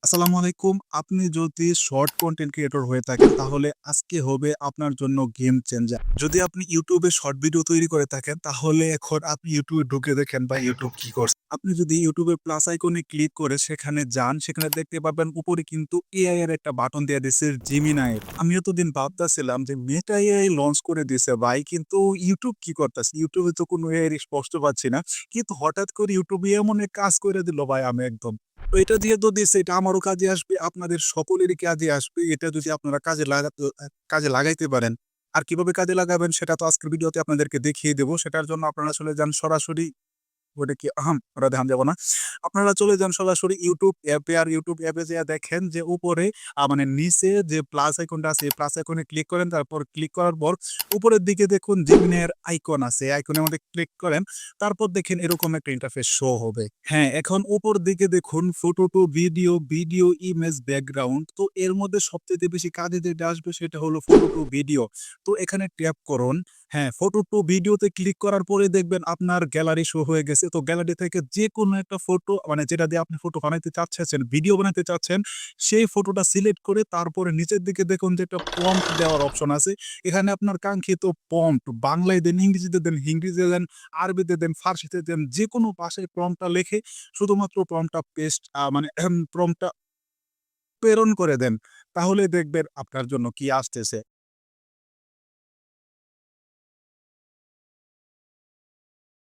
আসসালামু আলাইকুম। আপনি যদি শর্ট কনটেন্ট ক্রিয়েটর হয়ে থাকেন তাহলে আজকে হবে আপনার জন্য গেম চেঞ্জার। যদি আপনি YouTube এ শর্ট ভিডিও তৈরি করে থাকেন তাহলে এখন আপনি YouTube এ ঢুকে দেখেন ভাই YouTube কি করছে। আপনি যদি YouTube এর প্লাস আইকনে ক্লিক করে সেখানে যান, সেখানে দেখতে পাবেন উপরে কিন্তু AI এর একটা বাটন দেয়া দিছে Gemini এর। আমি এতদিন ভাবতেছিলাম যে Meta AI লঞ্চ করে দিছে ভাই, কিন্তু YouTube কি করতেছে? YouTube এ তো কোনো AI এর স্পষ্ট পাচ্ছি না। কিন্তু হঠাৎ করে YouTube এমন এক কাজ করে দিল ভাই, আমি একদম তো এটা যেহেতু দিছে এটা আমারও কাজে আসবে, আপনাদের সকলেরই কাজে আসবে। এটা যদি আপনারা কাজে লাগাইতে পারেন। আর কিভাবে কাজে লাগাবেন সেটা তো আজকের ভিডিওতে আপনাদেরকে দেখিয়ে দেব। সেটার জন্য আপনারা চলে যান সরাসরি ওটা কি ওটা দেখান যাব না। আপনারা চলে যান সরাসরি YouTube অ্যাপে। আর YouTube অ্যাপে যেয়ে দেখেন যে উপরে মানে নিচে যে প্লাস আইকনটা আছে, এই প্লাস আইকনে ক্লিক করেন। তারপর ক্লিক করার পর উপরের দিকে দেখুন Gemini এর আইকন আছে। এই আইকনের মধ্যে ক্লিক করেন। তারপর দেখেন এরকম একটা ইন্টারফেস শো হবে। হ্যাঁ, এখন উপর দিকে দেখুন photo to video, video, image, background. তো এর মধ্যে সবচাইতে বেশি কাজে যেটা আসবে সেটা হলো ফটো টু ভিডিও। তো এখানে ট্যাপ করুন। হ্যাঁ, ফটো টু ভিডিওতে ক্লিক করার পরে দেখবেন আপনার গ্যালারি শো হয়ে গেছে। তো গ্যালারি থেকে যেকোনো একটা ফটো মানে যেটা দিয়ে আপনি ফটো বানাইতে চাচ্ছেন, ভিডিও বানাইতে চাচ্ছেন, সেই ফটোটা সিলেক্ট করে তারপরে নিচের দিকে দেখুন যে একটা প্রম্পট দেওয়ার অপশন আছে। এখানে আপনার কাঙ্ক্ষিত প্রম্পট বাংলায় দেন, ইংরেজিতে দেন, হিন্দিতে দেন, আরবিতে দেন, ফার্সিতে দেন, যেকোনো ভাষায় প্রম্পটটা লিখে শুধুমাত্র প্রম্পটটা পেস্ট মানে প্রম্পটটা প্রেরণ করে দেন। তাহলে দেখবেন আপনার জন্য কি আসতেছে।